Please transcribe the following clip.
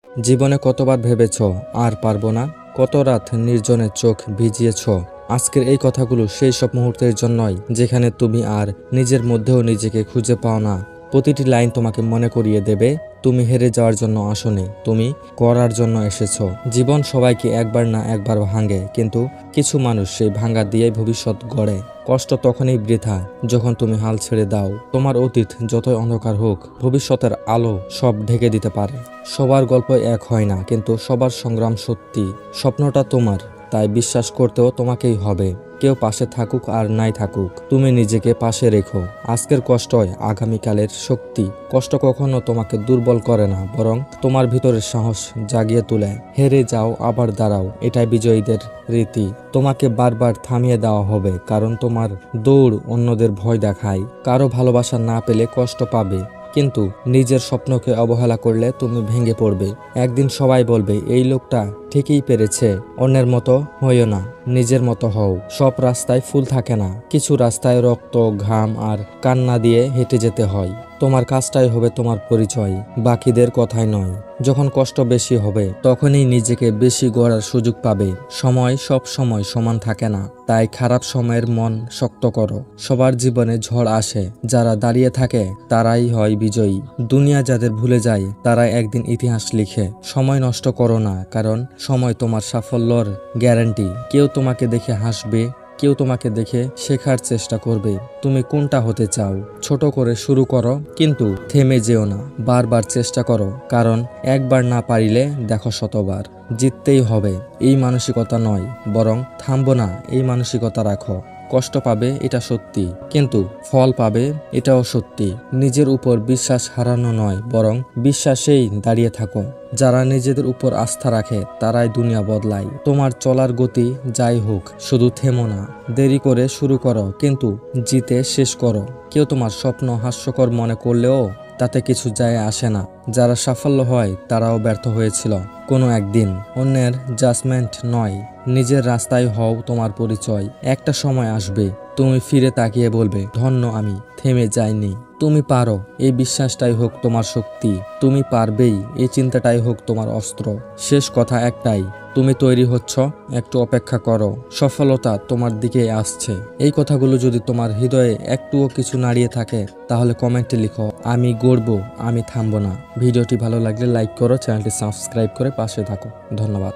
জীবনে কতবার ভেবেছ আর পারবো না, কত রাত নির্জনে চোখ ভিজিয়েছ। আজকের এই কথাগুলো সেই সব মুহূর্তের জন্যই যেখানে তুমি আর নিজের মধ্যেও নিজেকে খুঁজে পাও না। প্রতিটি লাইন তোমাকে মনে করিয়ে দেবে তুমি হেরে যাওয়ার জন্য আসোনি, তুমি করার জন্য এসেছো। জীবন সবাইকে একবার না একবার ভাঙে, কিন্তু কিছু মানুষ সেই ভাঙা দিয়েই ভবিষ্যৎ গড়ে। কষ্ট তখনই বৃথা যখন তুমি হাল ছেড়ে দাও। তোমার অতীত যতই অন্ধকার হোক, ভবিষ্যতের আলো সব ঢেকে দিতে পারে। সবার গল্প এক হয় না, কিন্তু সবার সংগ্রাম সত্যি। স্বপ্নটা তোমার, তাই বিশ্বাস করতেও তোমাকেই হবে। কেউ পাশে থাকুক আর নাই থাকুক, তুমি নিজেকে পাশে রেখো। আজকের কষ্টই আগামীকালের শক্তি। কষ্ট কখনো তোমাকে দুর্বল করে না, বরং তোমার ভিতরের সাহস জাগিয়ে তোলে। হেরে যাও আবার দাঁড়াও, এটাই বিজয়ীদের রীতি। তোমাকে বারবার থামিয়ে দেওয়া হবে, কারণ তোমার দৌড় অন্যদের ভয় দেখায়। কারো ভালোবাসা না পেলে কষ্ট পাবে, কিন্তু নিজের স্বপ্নকে অবহেলা করলে তুমি ভেঙে পড়বে। একদিন সবাই বলবে এই লোকটা ঠিকই পেরেছে। অন্যের মতো হইও না, নিজের মতো হও। সব রাস্তায় ফুল থাকে না, কিছু রাস্তায় রক্ত, ঘাম আর কান্না দিয়ে হেঁটে যেতে হয়। তোমার কাজটাই হবে তোমার পরিচয়, বাকিদের কথাই নয়। যখন কষ্ট বেশি হবে, তখনই নিজেকে বেশি গড়ার সুযোগ পাবে। সময় সব সময় সমান থাকে না, তাই খারাপ সময়ের মন শক্ত করো। সবার জীবনে ঝড় আসে, যারা দাঁড়িয়ে থাকে তারাই হয় বিজয়ী। দুনিয়া যাদের ভুলে যায় তারাই একদিন ইতিহাস লিখে। সময় নষ্ট করো না, কারণ সময় তোমার সাফল্যর গ্যারান্টি। কেউ তোমাকে দেখে হাসবে, কেউ তোমাকে দেখে শেখার চেষ্টা করবে। তুমি কোনটা হতে চাও? ছোট করে শুরু করো, কিন্তু থেমে যেও না। বারবার চেষ্টা করো, কারণ একবার না পারিলে দেখো শতবার। জিততেই হবে এই মানসিকতা নয়, বরং থামবো না এই মানসিকতা রাখো। কষ্ট পাবে এটা সত্যি, কিন্তু ফল পাবে এটাও সত্যি। নিজের উপর বিশ্বাস হারানো নয়, বরং বিশ্বাসেই দাঁড়িয়ে থাকো। যারা নিজেদের উপর আস্থা রাখে তারাই দুনিয়া বদলায়। তোমার চলার গতি যাই হোক, শুধু থেমো না। দেরি করে শুরু করো, কিন্তু জিতে শেষ করো। কেউ তোমার স্বপ্ন হাস্যকর মনে করলেও তাতে কিছু যায় আসে না। যারা সাফল্য হয় তারাও ব্যর্থ হয়েছিল কোনো একদিন। অন্যের জাজমেন্ট নয়, নিজের রাস্তায় হও তোমার পরিচয়। একটা সময় আসবে তুমি ফিরে তাকিয়ে বলবে ধন্য আমি, থেমে যাইনি। তুমি পারো এই বিশ্বাসটাই হোক তোমার শক্তি। তুমি পারবেই এই চিন্তাটাই হোক তোমার অস্ত্র। শেষ কথা একটাই, তুমি তৈরি হচ্ছ, একটু অপেক্ষা করো। সফলতা তোমার দিকে আসছে। এই কথাগুলো যদি তোমার হৃদয়ে একটুও কিছু নাড়িয়ে থাকে, তাহলে কমেন্টে লিখো আমি গড়বো, আমি থামবো না। ভিডিওটি ভালো লাগলে লাইক করো, চ্যানেলটি সাবস্ক্রাইব করে পাশে থাকো। ধন্যবাদ।